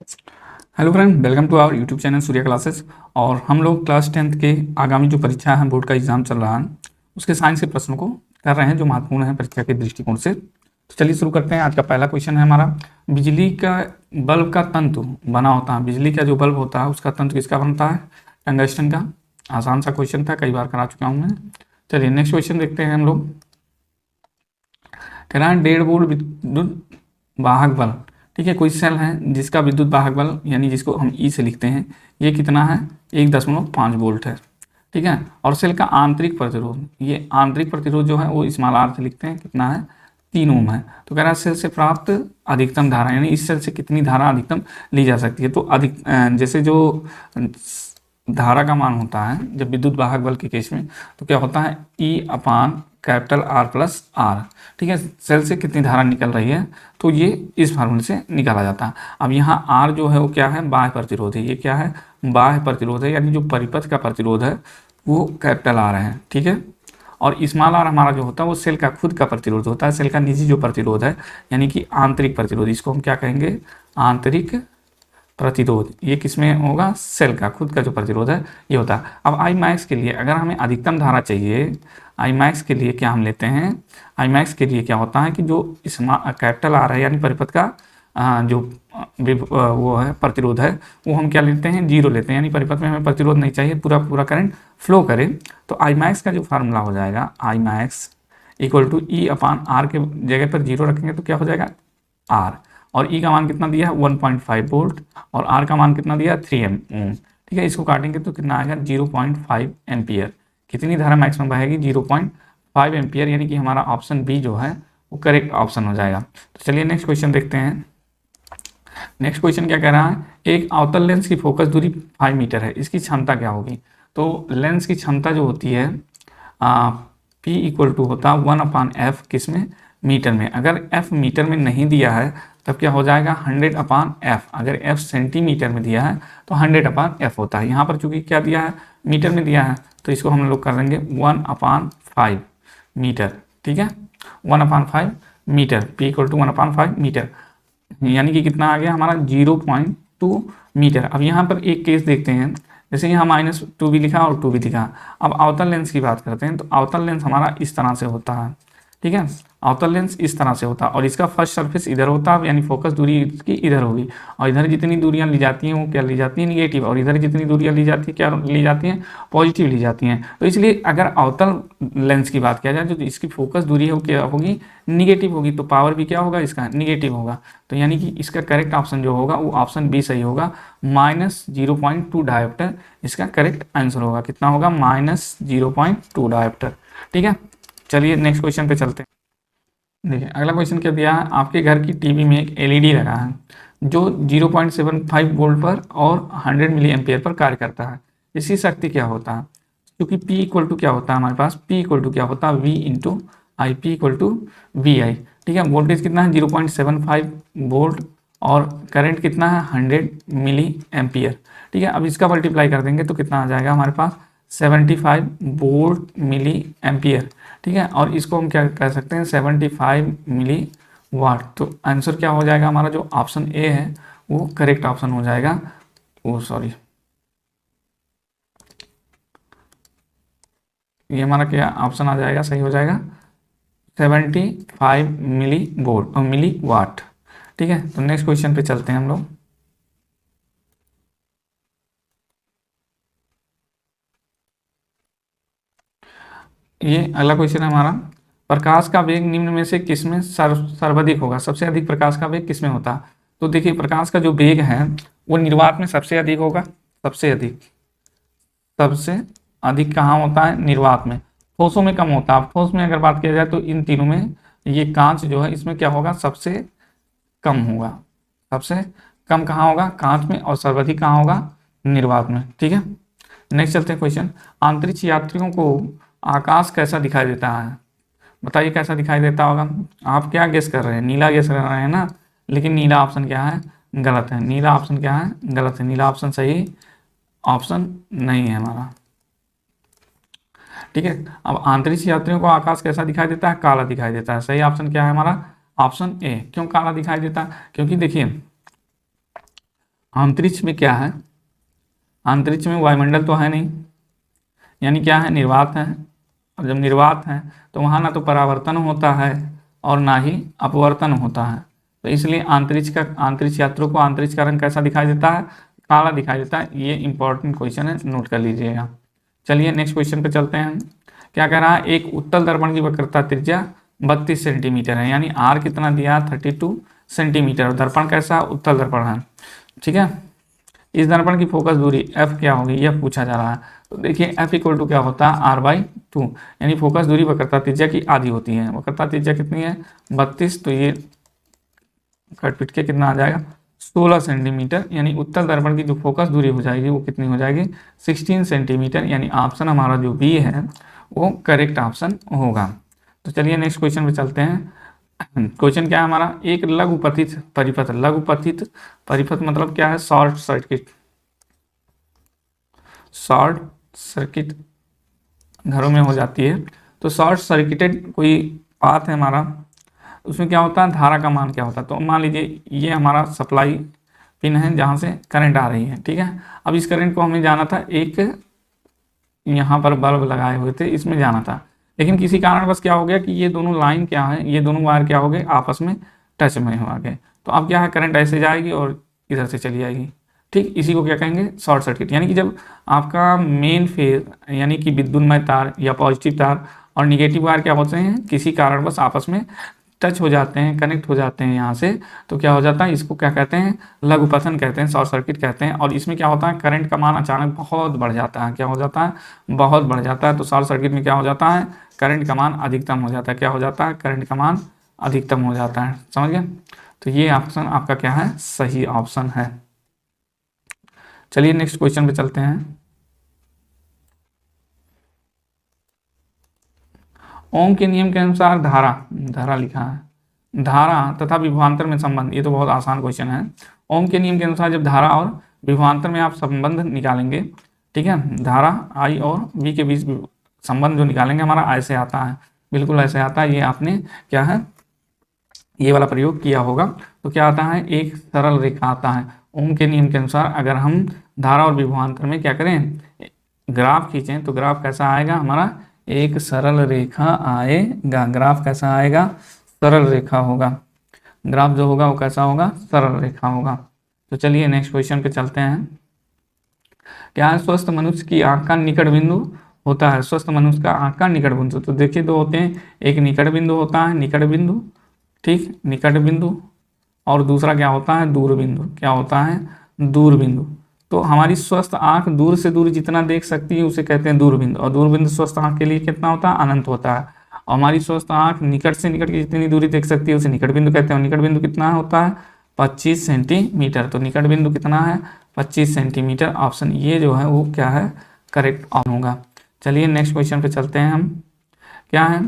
Hello friend, welcome to our YouTube channel Surya classes. और हम लोग क्लास 10th के आगामी जो परीक्षा है, बोर्ड का एग्जाम चल रहा है, उसके साइंस के प्रश्नों को कर रहे हैं जो महत्वपूर्ण है परीक्षा के दृष्टिकोण से। तो चलिए शुरू करते हैं। आज का पहला क्वेश्चन है हमारा, बिजली का बल्ब का तंतु बना होता है, बिजली का जो बल्ब होता है उसका तंतु किसका बनता है? टंगस्टन का। आसान सा क्वेश्चन था, कई बार करा चुका हूँ मैं। चलिए नेक्स्ट क्वेश्चन देखते हैं हम लोग। कह रहा है 1.5 वोल्ट विद्युत वाहक बल, ठीक है, कोई सेल है जिसका विद्युत वाहक बल यानी जिसको हम ई से लिखते हैं, ये कितना है? 1.5 वोल्ट है, ठीक है। और सेल का आंतरिक प्रतिरोध, ये आंतरिक प्रतिरोध जो है वो स्मॉल आर से लिखते हैं, कितना है? 3 ओम है। तो कह रहा है सेल से प्राप्त अधिकतम धारा, यानी इस सेल से कितनी धारा अधिकतम ली जा सकती है। तो जैसे जो धारा का मान होता है जब विद्युत वाहक बल के केस में, तो क्या होता है? ई अपान कैपिटल आर प्लस आर, ठीक है। सेल से कितनी धारा निकल रही है, तो ये इस फार्मूले से निकाला जाता है। अब यहाँ आर जो है वो क्या है? बाह्य प्रतिरोध है। ये क्या है? बाह्य प्रतिरोध है, यानी जो परिपथ का प्रतिरोध है वो कैपिटल आर है, ठीक है। और स्मॉल आर हमारा जो होता है वो सेल का खुद का प्रतिरोध होता है, सेल का निजी जो प्रतिरोध है, यानी कि आंतरिक प्रतिरोध। इसको हम क्या कहेंगे? आंतरिक प्रतिरोध। ये किसमें होगा? सेल का खुद का जो प्रतिरोध है ये होता है। अब आई मैक्स के लिए अगर हमें अधिकतम धारा चाहिए, आई मैक्स के लिए क्या हम लेते हैं? आई मैक्स के लिए क्या होता है कि जो कैपिटल आर है यानी परिपथ का जो वो है प्रतिरोध है, वो हम क्या लेते हैं? 0 लेते हैं, यानी परिपथ में हमें प्रतिरोध नहीं चाहिए, पूरा पूरा करंट फ्लो करे। तो आई मैक्स का जो फार्मूला हो जाएगा, I max equal to E upon R के जगह पर 0 रखेंगे तो क्या हो जाएगा? आर। और ई का मान कितना दिया है? 1.5 वोल्ट। और आर का मान कितना दिया? 3 ओम, ठीक है। इसको काटेंगे तो कितना आएगा? 0.5 एम्पियर। कितनी धारा मैक्सिमम बहेगी? 0.5 एम्पियर, यानी कि हमारा ऑप्शन बी जो है वो करेक्ट ऑप्शन हो जाएगा। तो चलिए नेक्स्ट क्वेश्चन देखते हैं। नेक्स्ट क्वेश्चन क्या कह रहा है? एक अवतल लेंस की फोकस दूरी 5 मीटर है, इसकी क्षमता क्या होगी? तो लेंस की क्षमता जो होती है पी इक्वल टू होता है 1/f, किसमें? मीटर में। अगर f मीटर में नहीं दिया है तब क्या हो जाएगा? 100/f। अगर f सेंटीमीटर में दिया है तो 100/f होता है। यहाँ पर चूंकि क्या दिया है? मीटर में दिया है, तो इसको हम लोग कर देंगे 1/5 मीटर, ठीक है। 1/5 metre, p equal to 1/5 metre, यानी कि कितना आ गया हमारा? 0.2 मीटर। अब यहाँ पर एक केस देखते हैं, जैसे यहाँ -2 भी लिखा और 2 भी लिखा। अब अवतल लेंस की बात करते हैं, तो अवतल लेंस हमारा इस तरह से होता है, ठीक है। अवतल लेंस इस तरह से होता है और इसका फर्स्ट सरफेस इधर होता है, यानी फोकस दूरी इसकी इधर होगी। और इधर जितनी दूरियां ली जाती हैं वो क्या ली जाती है? निगेटिव। और इधर जितनी दूरियां ली जाती है क्या ली जाती हैं? पॉजिटिव ली जाती हैं। तो इसलिए अगर अवतल लेंस की बात किया जाए तो इसकी फोकस दूरी है वो क्या होगी? निगेटिव होगी। तो पावर भी क्या होगा? इसका निगेटिव होगा। तो यानी कि इसका करेक्ट ऑप्शन जो होगा वो ऑप्शन बी सही होगा, -0.2 डायोप्टर इसका करेक्ट आंसर होगा। कितना होगा? -0.2 डायोप्टर, ठीक है। चलिए नेक्स्ट क्वेश्चन पे चलते हैं। देखिए अगला क्वेश्चन क्या दिया है? आपके घर की टीवी में एक एलईडी लगा है जो 0.75 वोल्ट पर और 100 मिली एम्पियर पर कार्य करता है। इसकी शक्ति क्या होता है? क्योंकि P इक्वल टू क्या होता है हमारे पास? P इक्वल टू क्या होता है? V into I, P equal to V I, ठीक है। वोल्टेज कितना है? 0.75 वोल्ट और करंट कितना है? 100 मिली एम्पियर, ठीक है। अब इसका मल्टीप्लाई कर देंगे तो कितना आ जाएगा हमारे पास? 75 वोल्ट मिली एम्पियर, ठीक है। और इसको हम क्या कह सकते हैं? 75 मिली वाट। तो आंसर क्या हो जाएगा हमारा? जो ऑप्शन ए है वो करेक्ट ऑप्शन हो जाएगा। ओ सॉरी, ये हमारा क्या ऑप्शन आ जाएगा? सही हो जाएगा 75 मिली वोल्ट और मिली वाट, ठीक है। तो नेक्स्ट क्वेश्चन पे चलते हैं हम लोग। ये अगला क्वेश्चन है हमारा, प्रकाश का वेग निम्न में से किसमें सर्वाधिक होगा? सबसे अधिक प्रकाश का वेग किसमें होता है? तो देखिए प्रकाश का जो वेग है वो निर्वात में सबसे अधिक होगा, सबसे अधिक कहाँ होता है? निर्वात में। ठोसों में कम होता है। ठोस में अगर बात किया जाए तो इन तीनों में ये कांच जो है इसमें क्या होगा? सबसे कम होगा। सबसे कम कहाँ होगा? कांच में। और सर्वाधिक कहाँ होगा? निर्वात में, ठीक है। नेक्स्ट चलते हैं क्वेश्चन, अंतरिक्ष यात्रियों को आकाश कैसा दिखाई देता है? बताइए कैसा दिखाई देता होगा? आप क्या गेस कर रहे हैं? नीला गेस कर रहे हैं ना, लेकिन नीला ऑप्शन क्या है? गलत है। नीला ऑप्शन क्या है? गलत है। नीला ऑप्शन सही ऑप्शन नहीं है हमारा, ठीक है। अब अंतरिक्ष यात्रियों को आकाश कैसा दिखाई देता है? काला दिखाई देता है। सही ऑप्शन क्या है हमारा? Option A. क्यों काला दिखाई देता है? क्योंकि देखिए अंतरिक्ष में क्या है, अंतरिक्ष में वायुमंडल तो है नहीं, यानी क्या है, निर्वात है। और जब निर्वात है तो वहाँ ना तो परावर्तन होता है और ना ही अपवर्तन होता है। तो इसलिए अंतरिक्ष यात्रियों को अंतरिक्ष का रंग कैसा दिखाई देता है, काला दिखाई देता है। ये इंपॉर्टेंट क्वेश्चन है, नोट कर लीजिएगा। चलिए नेक्स्ट क्वेश्चन पे चलते हैं। क्या कह रहा है, एक उत्तल दर्पण की वक्रता त्रिज्या 32 सेंटीमीटर है, यानी आर कितना दिया, 32 सेंटीमीटर। दर्पण कैसा, उत्तल दर्पण है, ठीक है। इस दर्पण की फोकस दूरी f क्या होगी, यह पूछा जा रहा है। तो देखिए f इक्वल टू क्या होता है, r/2, यानी फोकस दूरी वक्रता त्रिज्या की आधी होती है। वक्रता त्रिज्या कितनी है, 32, तो ये कट पिट के कितना आ जाएगा, 16 सेंटीमीटर। यानी उत्तल दर्पण की जो फोकस दूरी हो जाएगी वो कितनी हो जाएगी, 16 सेंटीमीटर। यानी ऑप्शन हमारा जो बी है वो करेक्ट ऑप्शन होगा। तो चलिए नेक्स्ट क्वेश्चन पे चलते हैं। क्वेश्चन क्या है हमारा, एक लघुपथित परिपथ, लघुपथित परिपथ मतलब क्या है, शॉर्ट सर्किट, शॉर्ट सर्किट घरों में हो जाती है। तो शॉर्ट सर्किटेड कोई पाथ है हमारा, उसमें क्या होता है, धारा का मान क्या होता है। तो मान लीजिए ये हमारा सप्लाई पिन है जहाँ से करंट आ रही है, ठीक है। अब इस करंट को हमें जाना था, एक यहाँ पर बल्ब लगाए हुए थे, इसमें जाना था, लेकिन किसी कारणवश क्या हो गया कि ये दोनों लाइन क्या है, ये दोनों वायर क्या हो गए, आपस में टच में हो गए। तो अब क्या है, करंट ऐसे जाएगी और इधर से चली जाएगी, ठीक। इसी को क्या कहेंगे, शॉर्ट सर्किट। यानी कि जब आपका मेन फेज यानी कि विद्युतमय तार या पॉजिटिव तार और निगेटिव वायर क्या होते हैं, किसी कारणवश आपस में टच हो जाते हैं, कनेक्ट हो जाते हैं यहाँ से, तो क्या हो जाता है, इसको क्या कहते हैं, लघुपथन कहते हैं, शॉर्ट सर्किट कहते हैं। और इसमें क्या होता है, करंट का मान अचानक बहुत बढ़ जाता है, क्या हो जाता है, बहुत बढ़ जाता है। तो शॉर्ट सर्किट में क्या हो जाता है, करंट का मान अधिकतम हो जाता है, क्या हो जाता है, करंट का मान अधिकतम हो जाता है, समझ गए। तो ये ऑप्शन आपका क्या है, सही ऑप्शन है। चलिए नेक्स्ट क्वेश्चन पे चलते हैं। ओम के नियम के अनुसार धारा, धारा लिखा है, धारा तथा विभवांतर में संबंध, ये तो बहुत आसान क्वेश्चन है। ओम के नियम के अनुसार जब धारा और विभवांतर में आप संबंध निकालेंगे, ठीक है, धारा I और V के बीच संबंध जो निकालेंगे हमारा ऐसे आता है, बिल्कुल ऐसे आता है। ये आपने क्या है, ये वाला प्रयोग किया होगा। तो क्या आता है, एक सरल रेखा आता है। ओम के नियम के अनुसार अगर हम धारा और विभवांतर में क्या करें, ग्राफ खींचें, तो ग्राफ कैसा आएगा हमारा, एक सरल रेखा आएगा। ग्राफ कैसा आएगा, सरल रेखा होगा। ग्राफ जो होगा वो कैसा होगा, सरल रेखा होगा। तो चलिए नेक्स्ट क्वेश्चन पे चलते हैं। क्या है, स्वस्थ मनुष्य की आंख का निकट बिंदु होता है, स्वस्थ मनुष्य का आंख का निकट बिंदु। तो देखिए दो होते हैं, एक निकट बिंदु होता है, निकट बिंदु, ठीक, निकट बिंदु, और दूसरा क्या होता है, दूर बिंदु। क्या होता है, दूर बिंदु। तो हमारी स्वस्थ आंख दूर से दूर जितना देख सकती है उसे कहते हैं दूर बिंदु, और दूर बिंदु स्वस्थ आंख के लिए कितना होता है, अनंत होता है। और हमारी स्वस्थ आंख निकट से निकट की जितनी दूरी देख सकती है उसे निकट बिंदु कहते हैं। निकट बिंदु कितना होता है, 25 सेंटीमीटर। तो निकट बिंदु कितना है, 25 सेंटीमीटर। ऑप्शन ये जो है वो क्या है, करेक्ट ऑप्शन होगा। चलिए नेक्स्ट क्वेश्चन पे चलते हैं हम। क्या है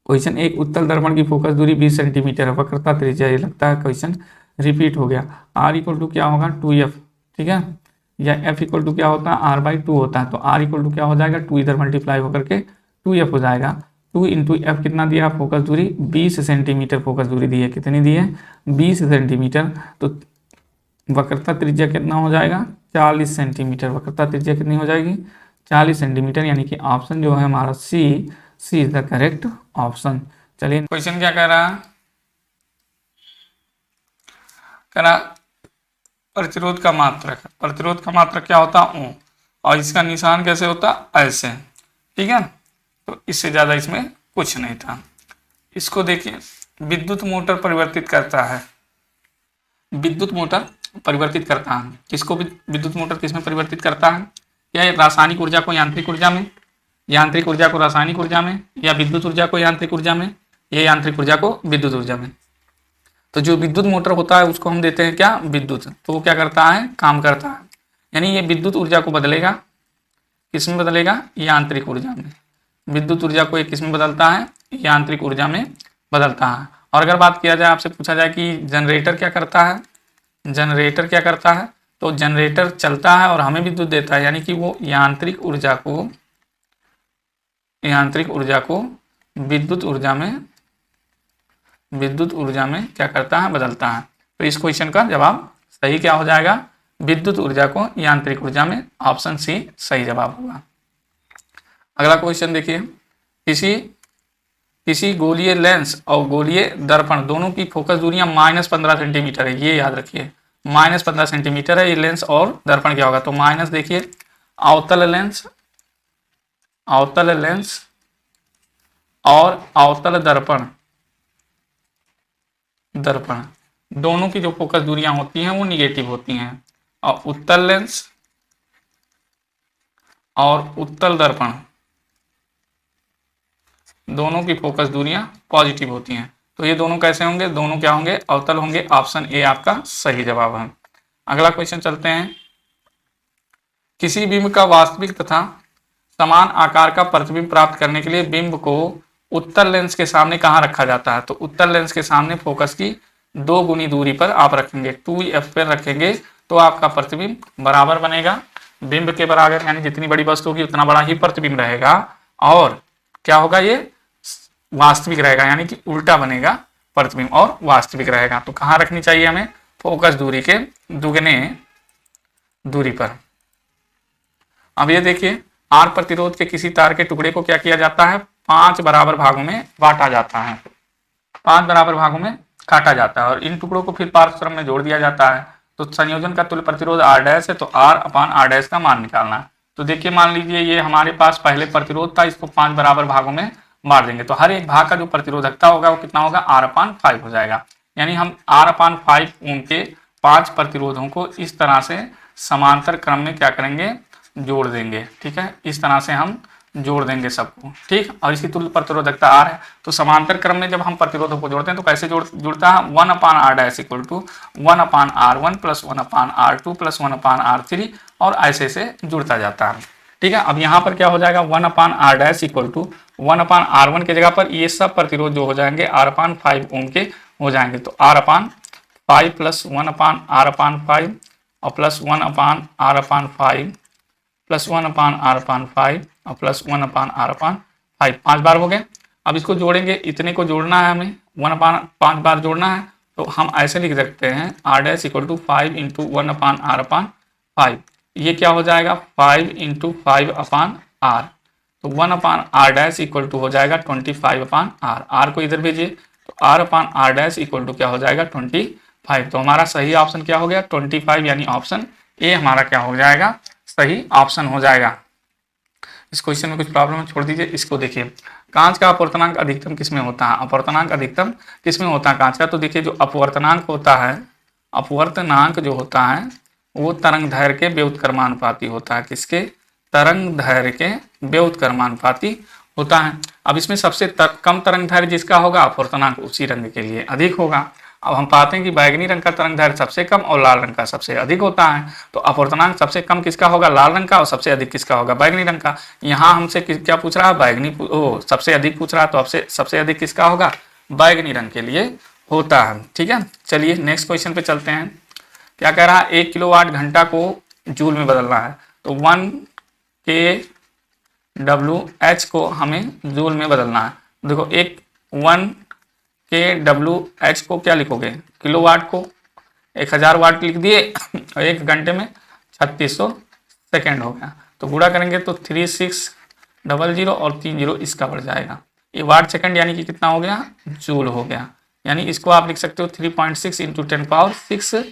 क्वेश्चन, एक उत्तल दर्पण की फोकस दूरी 20 सेंटीमीटर है, वक्रता त्रिज्या, ये लगता है क्वेश्चन रिपीट हो गया। R इक्वल टू क्या होगा, 2f, ठीक है, या f इक्वल टू क्या होता है, r/2 होता है। तो R इक्वल टू क्या हो जाएगा, 2 इधर मल्टीप्लाई होकर के 2f हो जाएगा। 2 इंटू एफ कितना दिया, फोकस दूरी 20 सेंटीमीटर फोकस दूरी दी है, कितनी दी है, 20 सेंटीमीटर। तो वक्रता त्रिज्या कितना हो जाएगा, 40 सेंटीमीटर। वक्रता त्रिज्या कितनी हो जाएगी, 40 सेंटीमीटर। यानी कि ऑप्शन जो है हमारा सी इज द करेक्ट ऑप्शन। चलिए क्वेश्चन क्या कह रहा है, कह रहा प्रतिरोध का मात्रक, प्रतिरोध का मात्रक क्या होता है, ओम, और इसका निशान कैसे होता, ऐसे, ठीक है। तो इससे ज़्यादा इसमें कुछ नहीं था। इसको देखिए, विद्युत मोटर परिवर्तित करता है, विद्युत मोटर परिवर्तित करता है, किसको विद्युत मोटर किसमें परिवर्तित करता है, या रासायनिक ऊर्जा को यांत्रिक ऊर्जा में, यांत्रिक ऊर्जा को रासायनिक ऊर्जा में, या विद्युत ऊर्जा को यांत्रिक ऊर्जा में, या यांत्रिक ऊर्जा को विद्युत ऊर्जा में। तो जो विद्युत मोटर होता है उसको हम देते हैं क्या, विद्युत। तो वो क्या करता है, काम करता है, यानी ये विद्युत ऊर्जा को बदलेगा, किसमें बदलेगा, यांत्रिक ऊर्जा में। विद्युत ऊर्जा को एक किसमें बदलता है, यांत्रिक ऊर्जा में बदलता है। और अगर बात किया जाए, आपसे पूछा जाए कि जनरेटर क्या करता है, जनरेटर क्या करता है, तो जनरेटर चलता है और हमें विद्युत देता है, यानी कि वो यांत्रिक ऊर्जा को विद्युत ऊर्जा में क्या करता है, बदलता है। तो इस क्वेश्चन का जवाब सही क्या हो जाएगा, विद्युत ऊर्जा को यांत्रिक ऊर्जा में, ऑप्शन सी सही जवाब होगा। अगला क्वेश्चन देखिए, किसी गोलीय लेंस और गोलीय दर्पण दोनों की फोकस दूरियां -15 सेंटीमीटर है, ये याद रखिए, -15 सेंटीमीटर है ये लेंस और दर्पण क्या होगा, तो माइनस देखिए अवतल लेंस और अवतल दर्पण दोनों की जो फोकस दूरियां होती हैं वो निगेटिव होती हैं, और उत्तल लेंस और उत्तल दर्पण दोनों की फोकस दूरियां पॉजिटिव होती हैं। तो ये दोनों कैसे होंगे, दोनों क्या होंगे, अवतल होंगे, ऑप्शन ए आपका सही जवाब है। अगला क्वेश्चन चलते हैं, किसी बिंब का वास्तविक तथा समान आकार का प्रतिबिंब प्राप्त करने के लिए बिंब को उत्तल लेंस के सामने कहाँ रखा जाता है, तो उत्तल लेंस के सामने फोकस की 2 गुनी दूरी पर आप रखेंगे, 2f पर रखेंगे तो आपका प्रतिबिंब बराबर बनेगा बिंब के बराबर, यानी जितनी बड़ी वस्तु होगी उतना बड़ा ही प्रतिबिंब रहेगा, और क्या होगा, ये वास्तविक रहेगा, यानी कि उल्टा बनेगा प्रतिबिंब और वास्तविक रहेगा। तो कहाँ रखनी चाहिए हमें, फोकस दूरी के दुगने दूरी पर। अब ये देखिए, आर प्रतिरोध के किसी तार के टुकड़े को क्या किया जाता है, 5 बराबर भागों में बांटा जाता है, 5 बराबर भागों में काटा जाता है, और इन टुकड़ों को फिर पारस्परम में जोड़ दिया जाता है। तो संयोजन का तुल्य प्रतिरोध R डैश है, तो R/R डैश का मान निकालना है। तो देखिए, मान लीजिए ये हमारे पास पहले प्रतिरोध था, इसको 5 बराबर भागों में बांट देंगे, तो हर एक भाग का जो प्रतिरोधकता होगा वो कितना होगा, R/5 हो जाएगा। यानी हम R/5 ओम के 5 प्रतिरोधों को इस तरह से समांतर क्रम में क्या करेंगे, जोड़ देंगे। ठीक है, इस तरह से हम जोड़ देंगे सबको, ठीक। और इसकी तुल्य प्रतिरोधकता R है, तो समांतर क्रम में जब हम प्रतिरोधों को जोड़ते हैं तो कैसे जुड़ता है, 1/R dash equal to 1/R1 plus 1/R2 plus 1/R3, और ऐसे से जुड़ता जाता है। ठीक है, अब यहाँ पर क्या हो जाएगा, 1/R dash equal to 1/R1 की जगह पर ये सब प्रतिरोध जो हो जाएंगे R/5 ओम के हो जाएंगे, तो R/5 प्लस 1/R/5 और प्लस 1/R/5 प्लस 1/R/5 और प्लस 1/R/5, 5 बार हो गए। अब इसको जोड़ेंगे, इतने को जोड़ना है हमें, 1/5 बार जोड़ना है, तो हम ऐसे लिख सकते हैं R dash equal to 5 into 1/R/5, ये क्या हो जाएगा, 5 इंटू 5/R, तो 1/R डैश इक्वल टू हो जाएगा 25/R, R को इधर भेजिए, तो R/R डैश इक्वल टू क्या हो जाएगा 25। तो हमारा सही ऑप्शन क्या हो गया, 25, यानी ऑप्शन ए हमारा क्या हो जाएगा, सही ऑप्शन हो जाएगा। इस क्वेश्चन में कुछ प्रॉब्लम छोड़ दीजिए, इसको देखिए, कांच का अपवर्तनांक अधिकतम किसमें होता है, अपवर्तनांक अधिकतम किसमें होता है कांच का, तो देखिए जो अपवर्तनांक होता है, अपवर्तनांक जो होता है वो तरंग दैर्घ्य के व्युत्क्रमानुपाती होता है, किसके, तरंग दैर्घ्य के व्युत्क्रमानुपाती होता है। अब इसमें सबसे कम तरंग दैर्घ्य जिसका होगा, अपवर्तनांक उसी रंग के लिए अधिक होगा। अब हम पाते हैं कि बैगनी रंग का तरंग दैर्घ्य सबसे कम और लाल रंग का सबसे अधिक होता है, तो अपवर्तनांक सबसे कम किसका होगा, लाल रंग का, और सबसे अधिक किसका होगा, बैगनी रंग का। यहाँ हमसे क्या पूछ रहा है, बैगनी सबसे अधिक पूछ रहा है, तो सबसे अधिक किसका होगा, बैगनी रंग के लिए होता है। ठीक है, चलिए नेक्स्ट क्वेश्चन पे चलते हैं। क्या कह रहा है, 1 किलोवाट घंटा को जूल में बदलना है, तो 1 kWh को हमें जूल में बदलना है। देखो, 1 kWh को क्या लिखोगे, किलोवाट को 1000 वाट लिख दिए, और 1 घंटे में 3600 सेकेंड हो गया, तो गुणा करेंगे तो 3600 और 30 इसका बढ़ जाएगा, ये वाट सेकंड यानी कि कितना हो गया, जूल हो गया। यानी इसको आप लिख सकते हो 3.6 इंटू 10⁶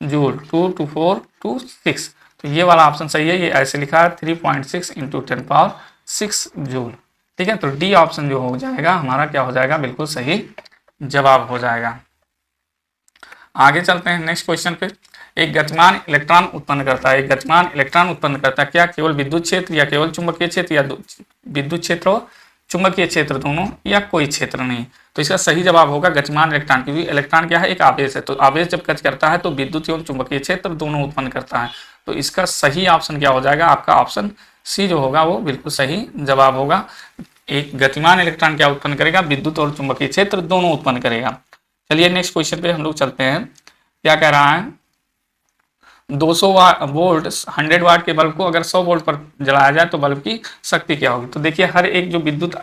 जूल, 2 to 4 to 6, तो ये वाला ऑप्शन सही है, ये ऐसे लिखा है 3.6 इंटू 10⁶ जूल। ठीक है, तो डी ऑप्शन जो हो जाएगा हमारा क्या हो जाएगा, बिल्कुल सही जवाब हो जाएगा। आगे चलते हैं नेक्स्ट क्वेश्चन पे। एक गतिमान इलेक्ट्रॉन उत्पन्न करता है, एक गतिमान इलेक्ट्रॉन उत्पन्न करता है, क्या केवल विद्युत क्षेत्र या केवल चुंबकीय क्षेत्र, या विद्युत क्षेत्र और चुंबकीय क्षेत्र दोनों, या कोई क्षेत्र नहीं। तो इसका सही जवाब होगा गतिमान इलेक्ट्रॉन, क्योंकि इलेक्ट्रॉन क्या है, एक आवेश है, तो आवेश जब गति करता है तो विद्युत एवं चुंबकीय क्षेत्र दोनों उत्पन्न करता है। तो इसका सही ऑप्शन क्या हो जाएगा, आपका ऑप्शन सी जो होगा वो बिल्कुल सही जवाब होगा। एक गतिमान इलेक्ट्रॉन क्या उत्पन्न करेगा, विद्युत और चुंबकीय क्षेत्र दोनों उत्पन्न करेगा। चलिए नेक्स्ट क्वेश्चन पे हम लोग चलते हैं। क्या कह रहा है, 200 वोल्ट 100 वाट के बल्ब को अगर 100 वोल्ट पर जलाया जाए तो बल्ब की शक्ति क्या होगी। तो देखिए, हर एक जो विद्युत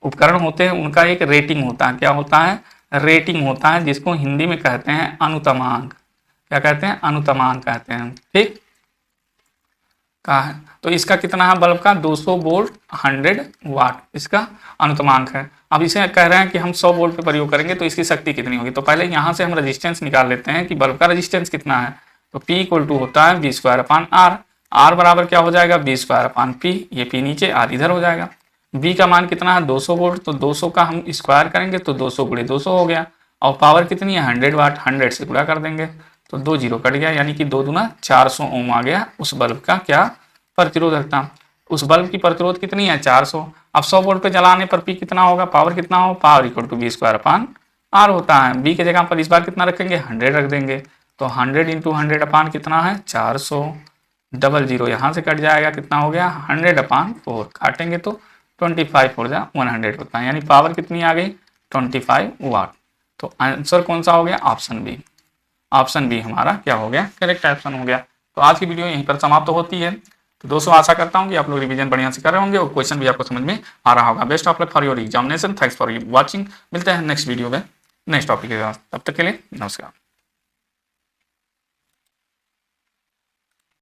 उपकरण होते हैं उनका एक रेटिंग होता है, क्या होता है, रेटिंग होता है, जिसको हिंदी में कहते हैं अनुतमांक। क्या कहते हैं, अनुतमांक कहते हैं। ठीक कहा है, तो इसका कितना है बल्ब का 200 वोल्ट 100 वाट इसका अनुतमांक है। अब इसे कह रहे हैं कि हम 100 वोल्ट पे प्रयोग करेंगे तो इसकी शक्ति कितनी होगी। तो पहले यहाँ से हम रेजिस्टेंस निकाल लेते हैं कि बल्ब का रेजिस्टेंस कितना है। तो P इक्वल टू होता है V square upon R। R बराबर क्या हो जाएगा, V स्क्वायर अपान P, ये P नीचे R इधर हो जाएगा। V का मान कितना है 200 वोल्ट, तो 200 का हम स्क्वायर करेंगे तो 200 गुणे 200 हो गया, और पावर कितनी है 100 वाट, 100 से गुणा कर देंगे तो 2 जीरो कट गया, यानी कि 2 दूना 400 ओम आ गया उस बल्ब का क्या, प्रतिरोधकता। उस बल्ब की प्रतिरोध कितनी है 400। अब 100 वोल्ट पे जलाने पर P कितना होगा, पावर कितना हो, power equal to V square upon R होता है। B की जगह पर इस बार कितना रखेंगे 100 रख देंगे, तो 100 इंटू 100 अपान कितना है 400, डबल जीरो यहाँ से कट जाएगा, कितना हो गया 100 अपान 4, काटेंगे तो 25 हो जाए 100 होता है, यानी पावर कितनी आ गई 25 वाट। तो आंसर कौन सा हो गया, ऑप्शन बी। ऑप्शन बी हमारा क्या हो गया, करेक्ट ऑप्शन हो गया। तो आज की वीडियो यहीं पर समाप्त होती है। तो दोस्तों आशा करता हूँ कि आप लोग रिवीजन बढ़िया से कर रहे होंगे और क्वेश्चन भी आपको समझ में आ रहा होगा। Best of luck for your examination, thanks for watching. मिलते हैं नेक्स्ट वीडियो में नेक्स्ट टॉपिक के साथ, तब तक के लिए नमस्कार।